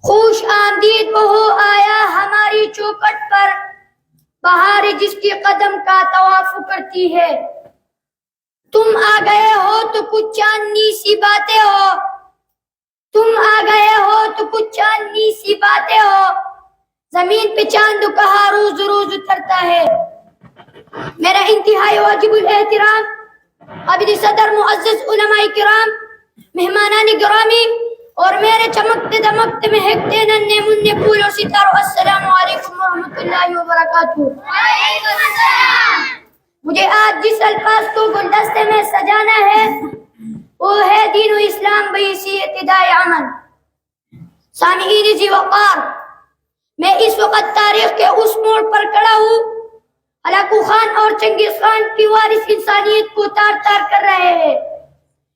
خوش آمدید وہ ہو آیا ہماری چوکٹ پر، بہار جس کی قدم کا طواف کرتی ہے۔ تم آ گئے ہو تو کچھ چاندنی سی باتیں ہو، تم آ گئے ہو تو کچھ چاندنی سی باتیں ہو، زمین پہ چاند کہاں روز روز اترتا ہے۔ میرا انتہائی واجب الاحترام عابد صدر، معزز علماء کرام، مہمانان گرامی اور میرے چمکتے دمکتے مہکتے ننھے منھے پھولوں ستاروں، السلام علیکم ورحمۃ اللہ وبرکاتہ۔ مجھے آج جس الفاظ کو گلدستے میں سجانا ہے وہ ہے دین و اسلام بحیثیت دائے عمل۔ سامعین ذی وقار، میں اس وقت تاریخ کے اس موڑ پر کھڑا ہوں، ہلاکو خان اور چنگیز خان کی وارث انسانیت کو تار تار کر رہے ہیں،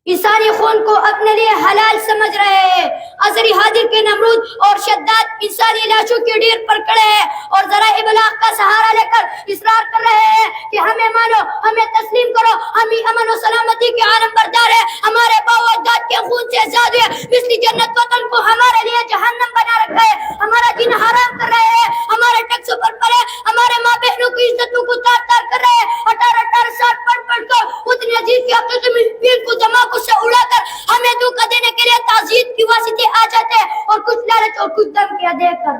انسانی خون کو اپنے لیے حلال سمجھ رہے ہیں۔ عصری حاضر کے نمرود اور شداد انسانی لاشوں کے ڈھیر پر کھڑے ہیں اور ذرائع ابلاغ کا سہارا لے کر اصرار کر رہے ہیں کہ ہمیں مانو، ہمیں تسلیم کرو، ہم ہی امن و سلامتی کے عالم بردار ہیں، ہمارے باؤ اجداد کے خون سے آزاد ہیں، مثل جنت وطن کو ہمارے لیے جہنم بنا رکھا ہے، ہمارا دین حرام کر رہے ہیں، ہمارے ٹیکسوں پر پڑے ہمارے ماں بہنوں کی عزتوں کو تار تار کر رہے ہیں، 18 سال پڑھ کر اتنے عزیز کے حقیقی محبین کو دماغ سے اڑا کر ہمیں دھوکہ دینے کے لیے تعزیت کی واسطے آ جاتے ہیں، اور کچھ لالچ اور کچھ دھمکیاں دے کر۔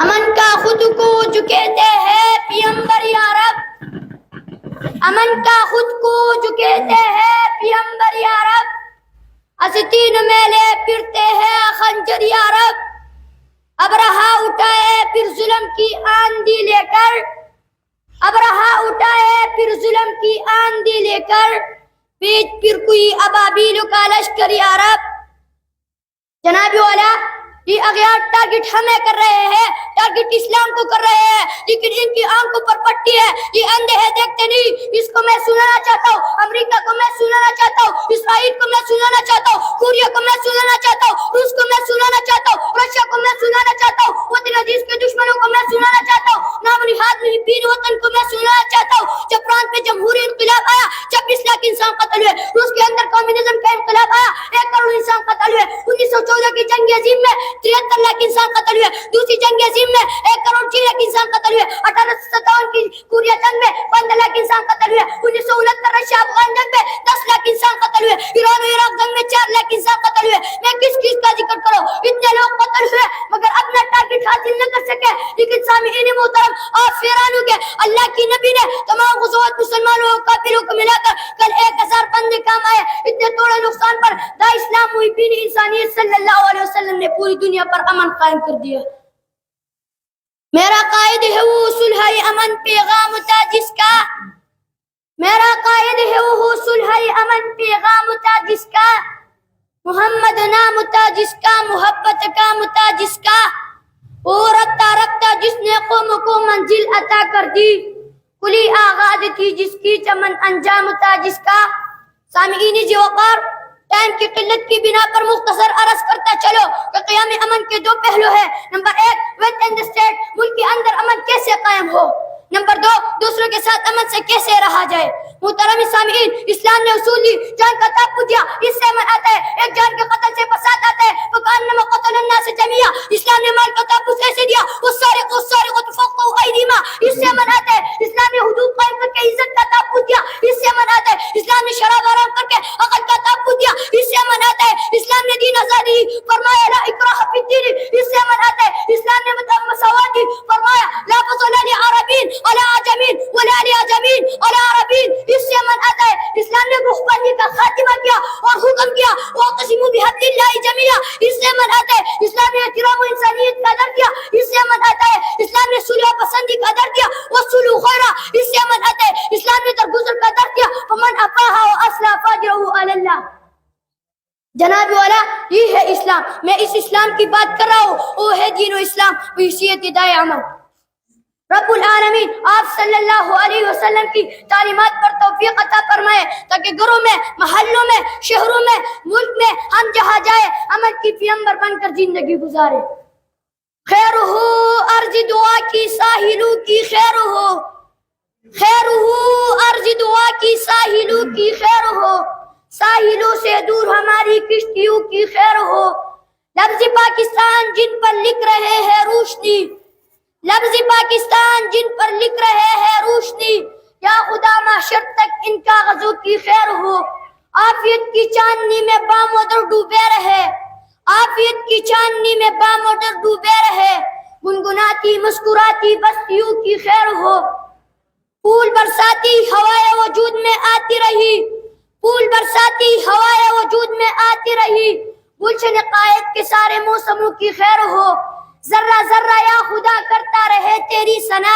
امن کا خود کو جو کہتے ہیں پیغمبر یا رب، امن کا خود کو جو کہتے ہیں پیغمبر یا رب، آستین میں لے پھرتے ہیں خنجر یا رب، ابرہا اٹھائے پھر ظلم کی آندھی لے کر، ابرہا اٹھائے پھر ظلم کی آندھی لے کر، پیٹ پھر کوئی ابابیل کا لشکر یا رب۔ جناب والا، یہ اغیار ٹارگٹ ہمیں کر رہے ہیں، ٹارگٹ اسلام کو کر رہے ہیں، لیکن ان کی آنکھوں پر پٹی ہے، یہ اندھے ہیں دیکھتے نہیں۔ اس کو میں سنانا چاہتا ہوں، امریکہ کو میں سنانا چاہتا ہوں، اسرائیل کو میں سنانا چاہتا ہوں، کوریا کو میں سنانا چاہتا ہوں، روس کو میں سنانا چاہتا ہوں، رشیا کو میں سنانا چاہتا ہوں، وطن عزیز کے دشمنوں کو میں سنانا چاہتا ہوں، نام نہاد محبین وطن کو میں سنانا چاہتا ہوں۔ جب فرانس میں جمہوری انقلاب آیا، جب 20 لاکھ انسان قتل ہوئے، روس کے اندر کمیونزم کا انقلاب آیا، 1 کروڑ انسان قتل ہوئے، 1914 کی جنگ عظیم میں 73 لاکھ انسان قتل ہوئے، دوسری جنگ عظیم میں 1 کروڑ 6 لاکھ انسان قتل ہوئے، 1857 کی کوریا جنگ میں 15 لاکھ انسان قتل ہوئے، 1969 رشیا افغان جنگ میں 10 لاکھ انسان قتل ہوئے، ایران و عراق جنگ میں 4 لاکھ انسان قتل ہوئے۔ میں کس کا ذکر کروں، اتنے لوگ قتل ہوئے مگر اپنا ٹارگٹ حاصل نہ کر سکے۔ لیکن سامعین محترم اور فیرانوں کے، اللہ کی نبی نے تمام غزوات مسلمانوں اور کافروں کو ملا کر کل 1000 بندے کام آئے، اتنے توڑے نقصان پر دا اسلام محبین انسانیت صلی اللہ علیہ وسلم نے پوری دنیا پر امن قائم کر دیا۔ میرا قائد ہے وہ صلح امن پیغام تھا جس کا، میرا قائد ہے وہ صلح امن پیغام تھا جس کا، محمد نام تھا جس کا، محبت کا متا جس کا، وہ رکھتا رکھتا جس نے قوم کو منزل عطا کر دی، کلی آغاز تھی جس کی چمن انجام تھا جس کا۔ سامعین ذی وقار، ٹائم کی قلت کی بنا پر مختصر عرض کرتا چلو کہ قیام امن کے 2 پہلو ہیں۔ نمبر 1، ویت اینڈ اسٹیٹ، ملک کے اندر امن کیسے قائم ہو۔ نمبر 2، دوسروں کے ساتھ امن سے کیسے رہا جائے۔ محترم سامعین، اسلام نے اصول دی، جان کا تحفظ دیا، اس سے امن آتا ہے، ایک جان کے قتل سے فساد آتا ہے، وَكَأَنَّمَا قَتَلَ النَّاسَ جَمِيعًا۔ اسلام نے مال کا تحفظ کیسے دیا، وَالسَّارِقُ وَالسَّارِقَةُ فَاقْطَعُوا أَيْدِيَهُمَا، اس سے امن آتا ہے۔ اسلام نے حدود قائم کر کے عزت کا تحفظ دیا، اس سے امن آتا ہے۔ اسلام نے شراب حرام کر کے عقل کا تحفظ دیا، اس سے امن آتا ہے۔ اسلام نے دین آزادی فرمایا، لا اکراہ فی الدین، اس سے امن آتا ہے۔ اسلام نے مساوات دی، فرمایا لا فضل لعربی علی عجمی ولا لعجمی علی عربی، اس سے امن آتا ہے۔ اسلام نے بخاری کا خاتمہ کیا اور حکم کیا واعتصموا بحبل اللہ جميعا، اس سے امن آتا ہے۔ اسلام نے احترام و انسانیت کا درد دیا، اس سے امن آتا ہے۔ اسلام نے صلح پسندی کا درد دیا، والصلح خیر، اس سے امن آتا ہے۔ اسلام نے درگزر کا درد دیا، فمن عفا واصلح فاجره علی اللہ۔ جناب والا، یہ ہے اسلام، میں اس اسلام کی بات کر رہا ہوں، وہ ہے دین و اسلام بحیثیت دائے عمل۔ رب العالمین آپ صلی اللہ علیہ وسلم کی تعلیمات پر توفیق عطا فرمائے تاکہ گھروں میں، محلوں میں، شہروں میں، ملک میں ہم جہاں جائے امن کی پیغمبر بن کر زندگی گزارے۔ خیر ہو عرض دعا کی ساحلوں کی، خیر ہو، خیر ہو عرض دعا کی ساحلوں کی، خیر ہو، ساحلوں سے دور ہماری کشتیوں کی، خیر ہو، لفظ پاکستان جن پر لکھ رہے ہیں روشنی، لفظ پاکستان جن پر لکھ رہے ہیں روشنی، یا خدا محشر تک ان کاغذوں کی خیر ہو، عافیت کی چاندنی میں بام و در ڈوبے رہے، عافیت کی چاندنی میں بام و در ڈوبے رہے، گنگناتی مسکراتی بستیوں کی خیر ہو، پھول برساتی ہوائے وجود میں آتی رہی، پھول برساتی ہوائے وجود میں آتی رہی، گلشن قائد کے سارے موسموں کی خیر ہو، ذرہ ذرہ یا خدا کرتا رہے تیری ثنا،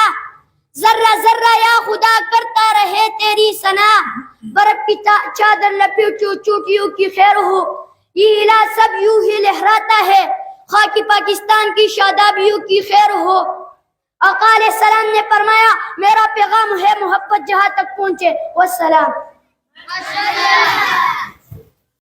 ذرہ ذرہ یا خدا کرتا رہے تیری ثنا، برف کی چادر لپیٹو چوٹیوں کی خیر ہو، یہ الہ سب یوں ہی لہراتا ہے، خاکی پاکستان کی شادابیوں کی خیر ہو۔ آقا علیہ السلام نے فرمایا میرا پیغام ہے محبت جہاں تک پہنچے، والسلام۔